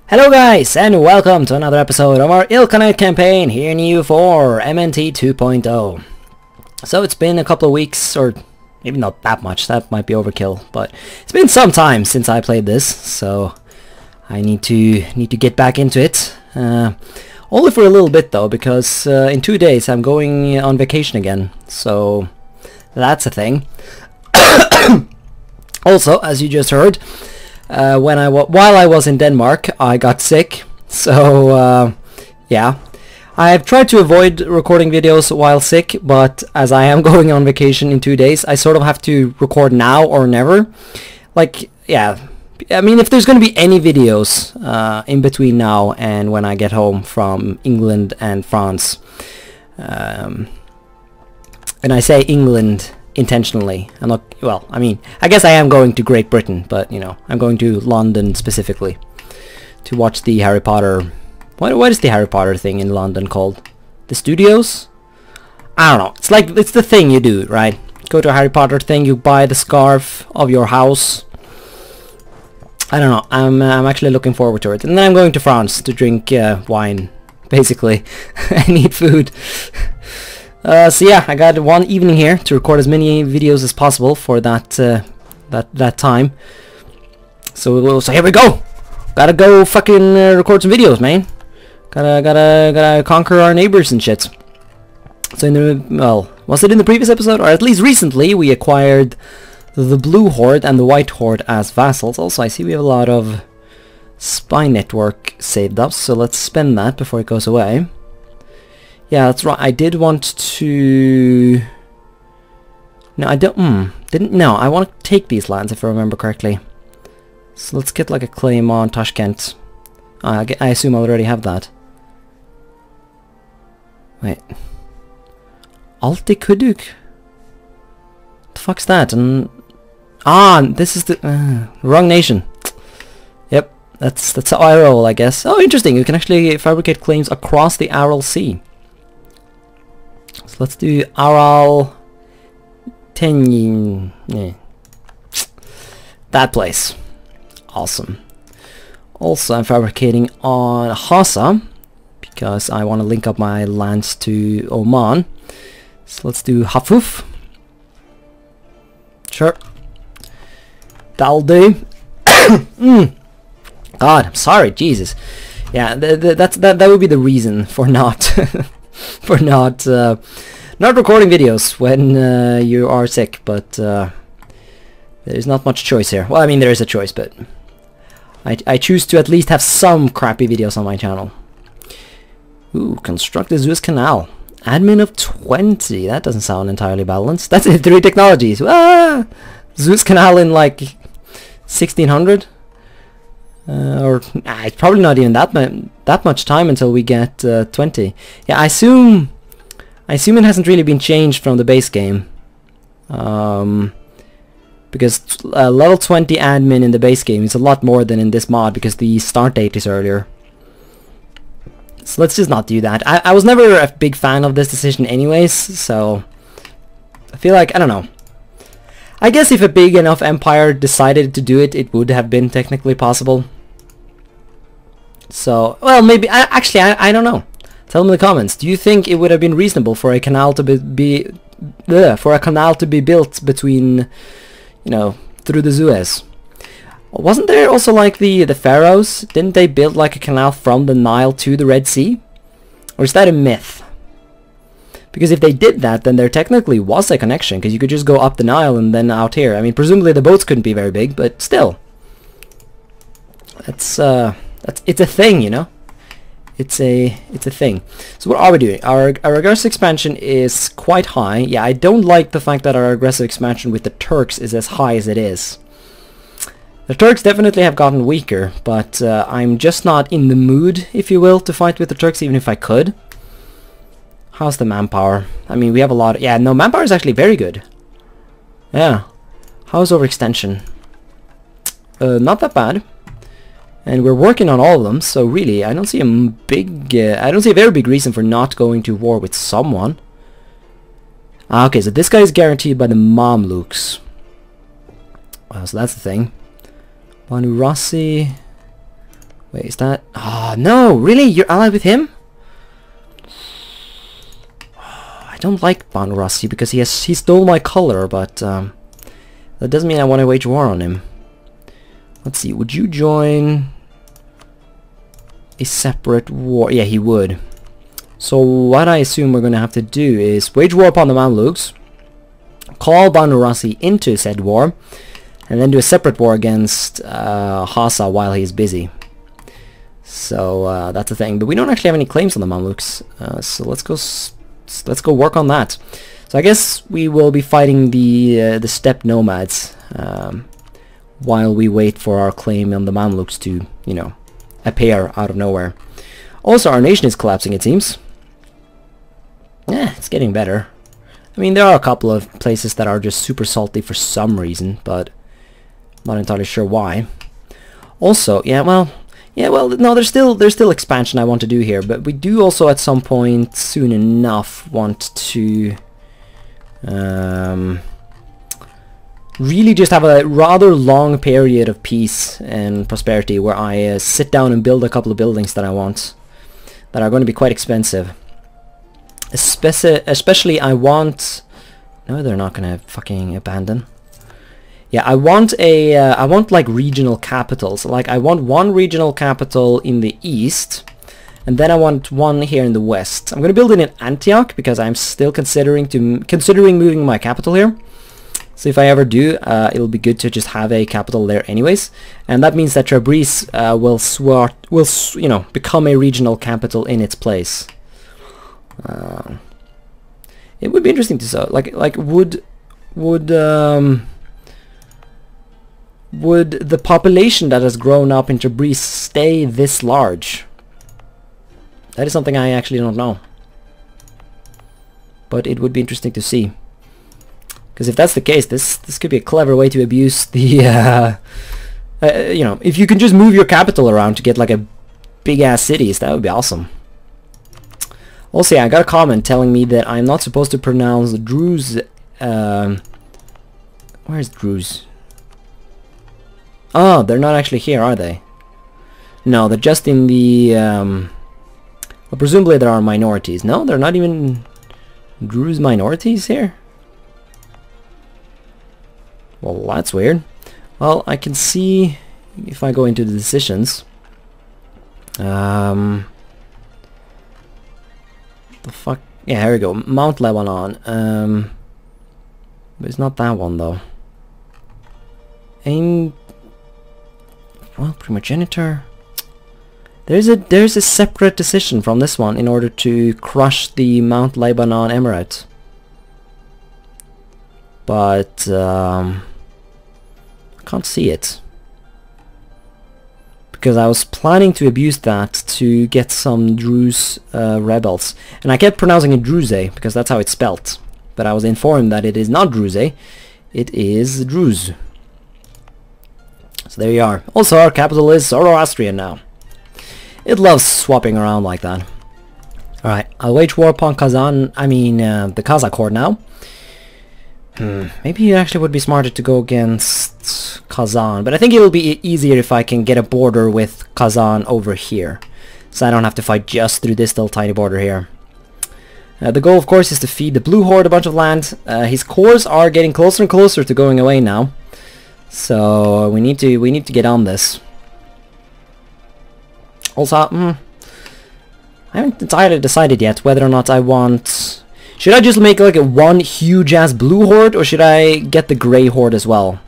Hello guys, and welcome to another episode of our Ilkhanate campaign here in EU4, MNT 2.0. So it's been a couple of weeks, or maybe not that much, that might be overkill, but it's been some time since I played this, so I need to get back into it. Only for a little bit though, because in 2 days I'm going on vacation again, so that's a thing. Also, as you just heard, while I was in Denmark, I got sick, so yeah. I've tried to avoid recording videos while sick, but as I am going on vacation in 2 days, I sort of have to record now or never. Like, yeah, I mean, if there's going to be any videos in between now and when I get home from England and France, and I say England intentionally. I'm not, well, I mean, I guess I am going to Great Britain, but, you know, I'm going to London specifically to watch the Harry Potter... What is the Harry Potter thing in London called? The studios? I don't know. It's like, it's the thing you do, right? Go to a Harry Potter thing, you buy the scarf of your house. I don't know. I'm actually looking forward to it. And then I'm going to France to drink wine, basically. I need food. So yeah, I got one evening here to record as many videos as possible for that that time. So here we go. Gotta go fucking record some videos, man. Gotta conquer our neighbors and shit. So in the, well, was it in the previous episode, or at least recently, we acquired the blue Horde and the white Horde as vassals. Also, I see we have a lot of spy network saved up, so let's spend that before it goes away. Yeah, that's right. I did want to... No, I don't... Didn't... No, I want to take these lands, if I remember correctly. So let's get like a claim on Tashkent. I assume I already have that. Wait. Altikuduk? The fuck's that? And this is the... wrong nation. Yep, that's how I roll, I guess. Oh, interesting. You can actually fabricate claims across the Aral Sea. So let's do Aral Tenyin. Yeah. That place. Awesome. Also, I'm fabricating on Hassa because I want to link up my lands to Oman. So let's do Hafuf. Sure. That'll do. God, I'm sorry, Jesus. Yeah, that would be the reason for not for not recording videos when you are sick, but there's not much choice here. Well, I mean, there is a choice, but I choose to at least have some crappy videos on my channel. Ooh, construct the Suez Canal. Admin of 20. That doesn't sound entirely balanced. That's in 3 technologies. Ah! Suez Canal in like 1600? Or it's probably not even that much time until we get 20. Yeah, I assume it hasn't really been changed from the base game. Because level 20 admin in the base game is a lot more than in this mod because the start date is earlier. So let's just not do that. I was never a big fan of this decision anyways, so I feel like, I don't know. I guess if a big enough empire decided to do it, it would have been technically possible. So, well, maybe, I don't know. Tell me in the comments. Do you think it would have been reasonable for a canal to be built between, you know, through the Suez? Wasn't there also like the pharaohs? Didn't they build like a canal from the Nile to the Red Sea? Or is that a myth? Because if they did that, then there technically was a connection, because you could just go up the Nile and then out here. I mean, presumably the boats couldn't be very big, but still. It's a thing, you know? It's a thing. So what are we doing? Our aggressive expansion is quite high. Yeah, I don't like the fact that our aggressive expansion with the Turks is as high as it is. The Turks definitely have gotten weaker, but I'm just not in the mood, if you will, to fight with the Turks, even if I could. How's the manpower? I mean, we have a lot of... Yeah, no, manpower is actually very good. Yeah. How's overextension? Not that bad. And we're working on all of them, so really, I don't see a I don't see a very big reason for not going to war with someone. Okay, so this guy is guaranteed by the Mamluks. So that's the thing. Banu Rassi. Wait, is that... Ah, no! Really? You're allied with him? I don't like Banu Rassi because he stole my color, but that doesn't mean I want to wage war on him. Let's see, would you join a separate war? Yeah, he would. So what I assume we're going to have to do is wage war upon the Mamluks, call Banu Rassi into said war, and then do a separate war against Hassa while he's busy. So that's the thing. But we don't actually have any claims on the Mamluks, so let's go work on that. So I guess we will be fighting the steppe nomads while we wait for our claim on the Mamluks to, you know, appear out of nowhere. Also, our nation is collapsing, it seems. Yeah, it's getting better. I mean, there are a couple of places that are just super salty for some reason, but I'm not entirely sure why. Also, well, no, there's still expansion I want to do here, but we do also at some point soon enough want to really just have a rather long period of peace and prosperity where I sit down and build a couple of buildings that I want, that are going to be quite expensive. Especially I want... No, they're not going to fucking abandon. Yeah, I want like regional capitals. Like I want one regional capital in the east, and then I want one here in the west. I'm going to build it in Antioch because I'm still considering moving my capital here. So if I ever do, it'll be good to just have a capital there anyways. And that means that Tabriz will become a regional capital in its place. It would be interesting to see, like would the population that has grown up in Tabriz stay this large? That is something I actually don't know. But it would be interesting to see. Because if that's the case, this could be a clever way to abuse the, you know, if you can just move your capital around to get like a big-ass cities, that would be awesome. Also, yeah, I got a comment telling me that I'm not supposed to pronounce Druze, where's Druze? Oh, they're not actually here, are they? No, they're just in the, well, presumably there are minorities. No, they're not even Druze minorities here? Well, that's weird. Well, I can see if I go into the decisions. The fuck? Yeah, here we go. Mount Lebanon. But it's not that one though. Well, primogenitor. There's a separate decision from this one in order to crush the Mount Lebanon Emirate. But I can't see it. Because I was planning to abuse that to get some Druze rebels. And I kept pronouncing it Druze because that's how it's spelt. But I was informed that it is not Druze, it is Druze. So there you are. Also, our capital is Zoroastrian now. It loves swapping around like that. Alright, I'll wage war upon Kazan, the Kazakh Horde now. Maybe it actually would be smarter to go against Kazan, but I think it'll be easier if I can get a border with Kazan over here. So I don't have to fight just through this little tiny border here. The goal, of course, is to feed the Blue Horde a bunch of land. His cores are getting closer and closer to going away now. So we need to get on this. Also, I haven't entirely decided yet whether or not I want... Should I just make like a one huge ass blue horde, or should I get the grey horde as well?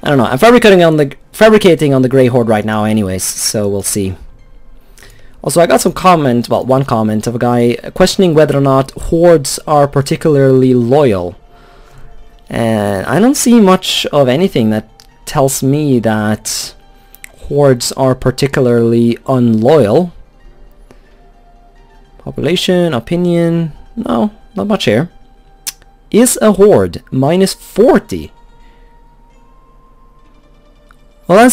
I don't know. I'm fabricating on the grey horde right now anyways, so we'll see. Also, I got some comment, well, one comment of a guy questioning whether or not hordes are particularly loyal. And I don't see much of anything that tells me that hordes are particularly unloyal. Population, opinion, no, not much here. Is a horde minus 40? Well,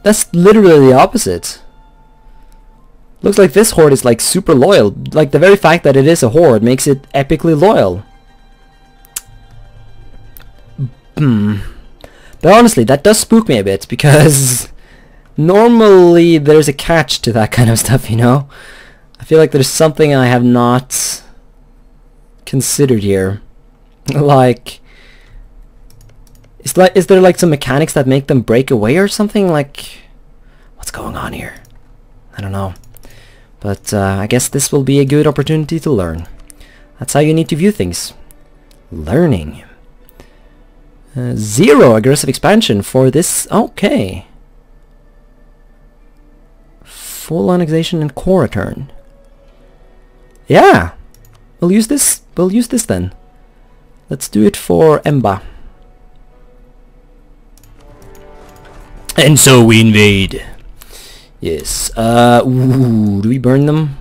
that's literally the opposite. Looks like this horde is like super loyal. Like the very fact that it is a horde makes it epically loyal. But honestly, that does spook me a bit, because normally there's a catch to that kind of stuff, you know? I feel like there's something I have not considered here. Like, is there like some mechanics that make them break away or something? Like, what's going on here? I don't know. But I guess this will be a good opportunity to learn. That's how you need to view things. Learning. 0 aggressive expansion for this. Okay. Full annexation and core return. Yeah. We'll use this. We'll use this then. Let's do it for Emba. And so we invade. Yes. Ooh, do we burn them?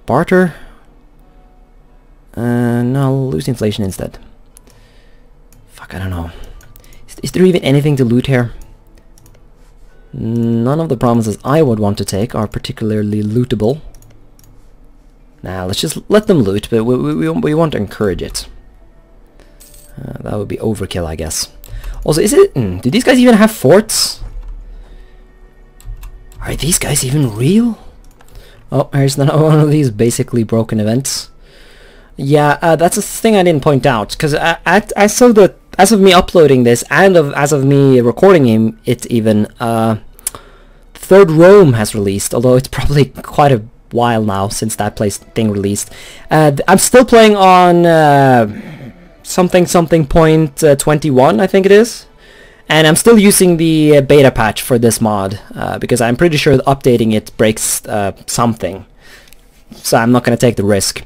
Barter? No, I'll lose inflation instead. Fuck, I don't know. Is there even anything to loot here? None of the provinces I would want to take are particularly lootable. Nah, let's just let them loot, but we want to encourage it. That would be overkill, I guess. Also, is it... do these guys even have forts? Are these guys even real? Oh, here's another one of these basically broken events. Yeah, that's a thing I didn't point out, because as of me uploading this, and as of me recording it even, Third Rome has released, although it's probably quite a while now since that thing released. I'm still playing on something point 21, I think it is. And I'm still using the beta patch for this mod, because I'm pretty sure updating it breaks something. So I'm not going to take the risk.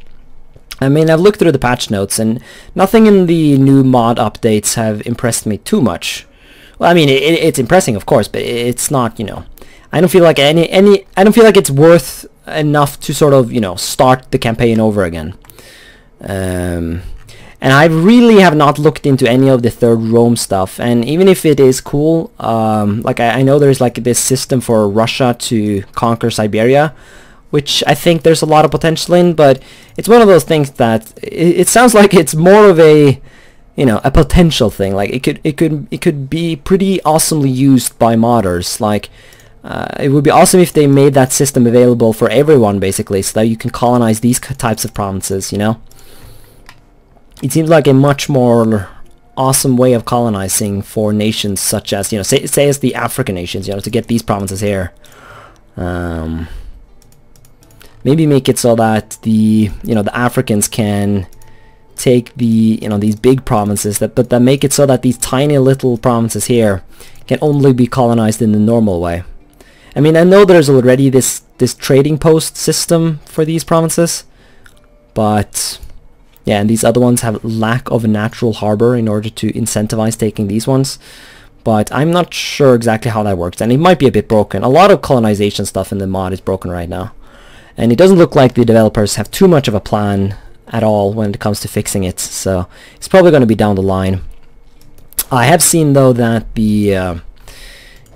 I mean, I've looked through the patch notes, and nothing in the new mod updates have impressed me too much. Well, I mean, it's impressing, of course, but it's not, you know... I don't feel like I don't feel like it's worth enough to sort of, you know, start the campaign over again. And I really have not looked into any of the Third Rome stuff, and even if it is cool, like I know there's like this system for Russia to conquer Siberia, which I think there's a lot of potential in, but it's one of those things that it sounds like it's more of a, you know, a potential thing. Like it could be pretty awesomely used by modders. Like it would be awesome if they made that system available for everyone, basically, so that you can colonize these types of provinces, you know? It seems like a much more awesome way of colonizing for nations such as, you know, say as the African nations, you know, to get these provinces here. Maybe make it so that the, you know, the Africans can take the, you know, these big provinces, but that make it so that these tiny little provinces here can only be colonized in the normal way. I mean, I know there's already this trading post system for these provinces, but yeah, and these other ones have lack of a natural harbor in order to incentivize taking these ones. But I'm not sure exactly how that works, and it might be a bit broken. A lot of colonization stuff in the mod is broken right now, and it doesn't look like the developers have too much of a plan at all when it comes to fixing it, so it's probably going to be down the line. I have seen though that the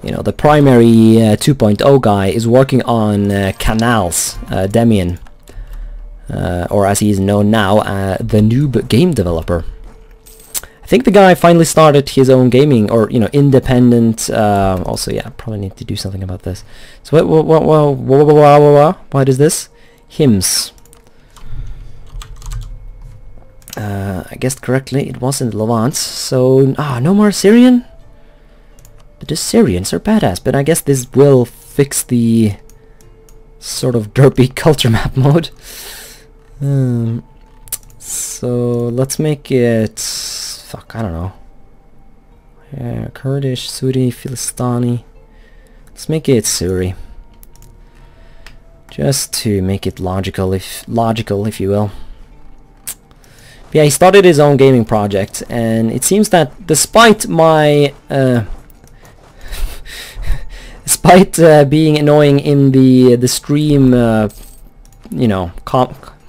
you know, the primary 2.0 guy is working on Canals, Demian, or as he is known now, the noob game developer. I think the guy finally started his own gaming, or, you know, independent. Also, yeah, probably need to do something about this. So what is this? Hymns. I guessed correctly. It wasn't Levant. So no more Syrian. But the Syrians are badass. But I guess this will fix the sort of derpy culture map mode. So let's make it, fuck, I don't know. Yeah, Kurdish, Suri, Philistani. Let's make it Suri. Just to make it logical, if you will. But yeah, he started his own gaming project, and it seems that despite my despite being annoying in the stream, you know,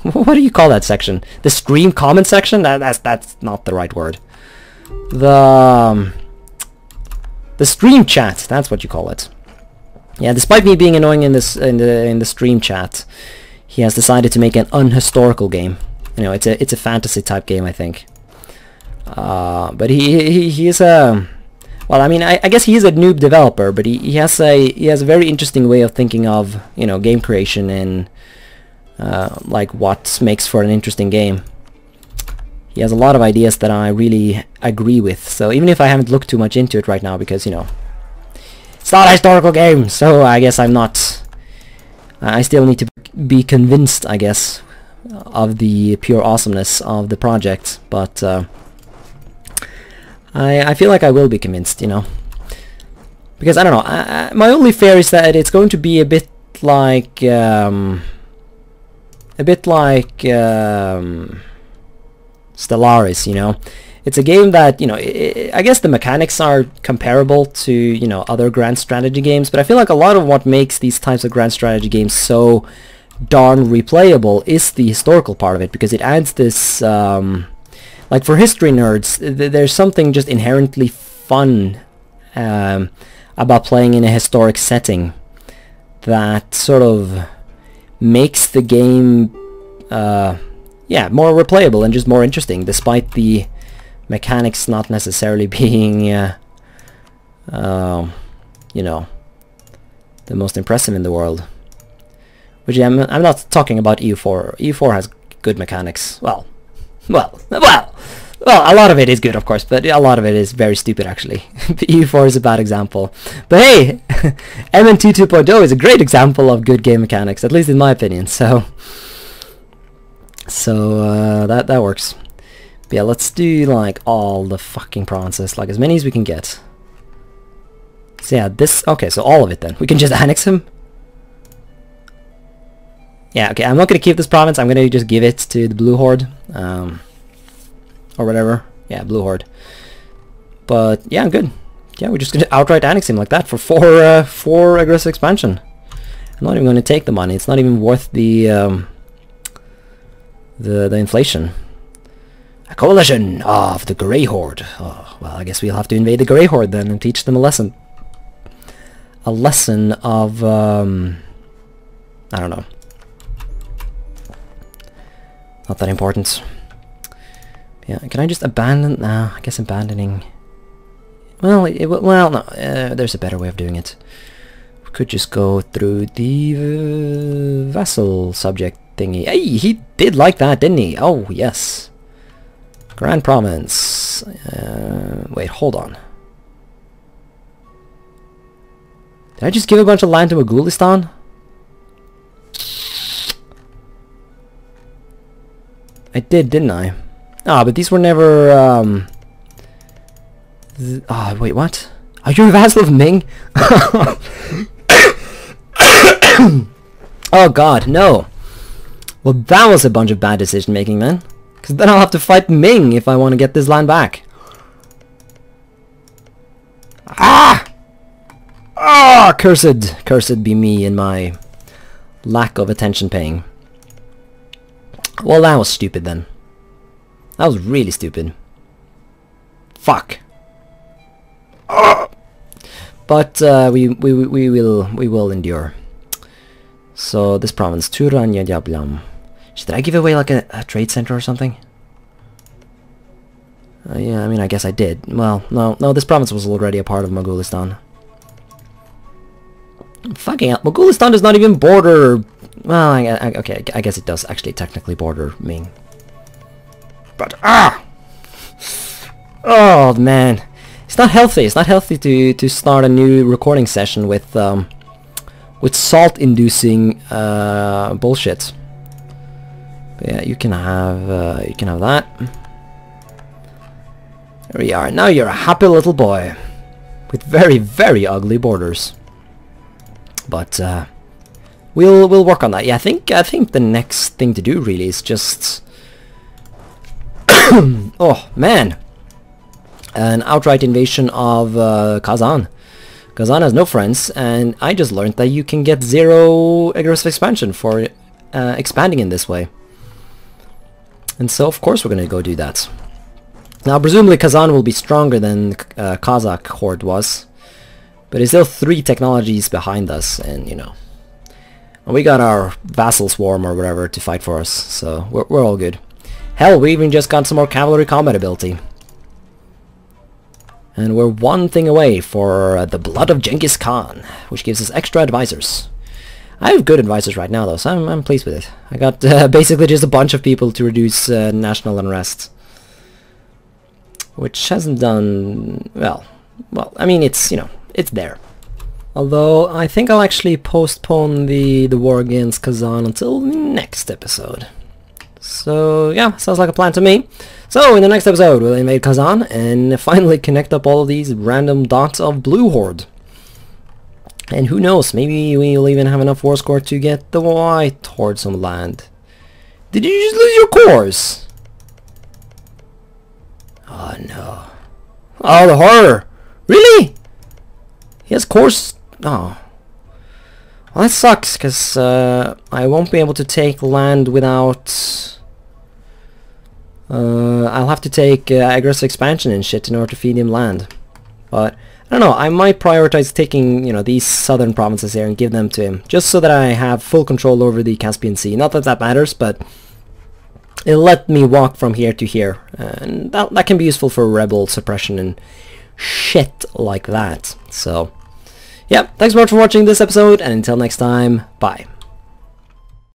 what do you call that section? The stream comment section? That's not the right word. The stream chat. That's what you call it. Yeah, despite me being annoying in this in the stream chat, he has decided to make an unhistorical game. You know, it's a fantasy type game, I think. But he is a well, I mean, I guess he is a noob developer, but he has a very interesting way of thinking of, you know, game creation and like what makes for an interesting game. He has a lot of ideas that I really agree with. So even if I haven't looked too much into it right now, because, you know, it's not a historical game, so I guess I'm not. I still need to be convinced, I guess, of the pure awesomeness of the project, but I feel like I will be convinced, you know, because I don't know. My only fear is that it's going to be a bit like Stellaris, you know. It's a game that, you know, I guess the mechanics are comparable to, you know, other grand strategy games, but I feel like a lot of what makes these types of grand strategy games so darn replayable is the historical part of it, because it adds this, like for history nerds, there's something just inherently fun about playing in a historic setting that sort of makes the game, yeah, more replayable and just more interesting, despite the mechanics not necessarily being, you know, the most impressive in the world. Which I'm not talking about EU4. EU4 has good mechanics. Well, a lot of it is good, of course, but a lot of it is very stupid, actually. EU4 is a bad example. But hey, MNT 2.0 is a great example of good game mechanics, at least in my opinion. So that works. But yeah, let's do like all the fucking provinces, like as many as we can get. So yeah, this, okay, so all of it then. We can just annex him. Yeah, okay, I'm not gonna keep this province, I'm gonna just give it to the Blue Horde. Or whatever. Yeah, Blue Horde. But yeah, good. Yeah, we're just gonna outright annex him like that for four aggressive expansion. I'm not even gonna take the money, it's not even worth the inflation. A coalition of the Grey Horde. Oh, well, I guess we'll have to invade the Grey Horde then and teach them a lesson. A lesson of, I don't know. Not that important. Yeah, can I just abandon? Nah, I guess abandoning. Well, well, no. There's a better way of doing it. We could just go through the vassal subject thingy. Hey, he did like that, didn't he? Oh, yes. Grand Province. Wait, hold on. Did I just give a bunch of land to Mogulistan? I did, didn't I? Ah, but these were never, ah, wait, what? Are you a vassal of Ming? Oh god, no. Well, that was a bunch of bad decision making then. Because then I'll have to fight Ming if I want to get this land back. Ah! Ah! Cursed be me and my lack of attention paying. Well, that was stupid then. That was really stupid. Fuck. But we will endure. So this province, Turanya Diablam. Should I give away like a trade center or something? Yeah, I mean, I guess I did. Well, no, this province was already a part of Mogulistan. Fucking hell, Mogulistan does not even border. Well, okay, I guess it does actually technically border Ming. But oh man, it's not healthy. It's not healthy to start a new recording session with salt-inducing bullshit. But yeah, you can have that. There we are. Now you're a happy little boy with very, very ugly borders. But we'll work on that. Yeah, I think the next thing to do really is just oh man, an outright invasion of Kazan. Kazan has no friends, and I just learned that you can get 0 aggressive expansion for expanding in this way. And so of course we're gonna go do that. Now presumably Kazan will be stronger than Kazakh Horde was, but it's still 3 technologies behind us, and you know, we got our vassal swarm or whatever to fight for us, so we're all good. Hell, we even just got some more cavalry combat ability. And we're one thing away for the blood of Genghis Khan, which gives us extra advisors. I have good advisors right now though, so I'm pleased with it. I got basically just a bunch of people to reduce national unrest. Which hasn't done... well, I mean, it's, you know, it's there. Although, I think I'll actually postpone the war against Kazan until the next episode. So, yeah, sounds like a plan to me. So, in the next episode, we'll invade Kazan and finally connect up all of these random dots of Blue Horde. And who knows, maybe we'll even have enough war score to get the White Horde some land. Did you just lose your cores? Oh no. Oh, the horror! Really? He has cores? Oh. Well, that sucks, because I won't be able to take land without... I'll have to take aggressive expansion and shit in order to feed him land. But, I don't know, I might prioritize taking, you know, these southern provinces here and give them to him, just so that I have full control over the Caspian Sea. Not that that matters, but it'll let me walk from here to here, and that can be useful for rebel suppression and shit like that. So, yeah, thanks so much for watching this episode, and until next time, bye.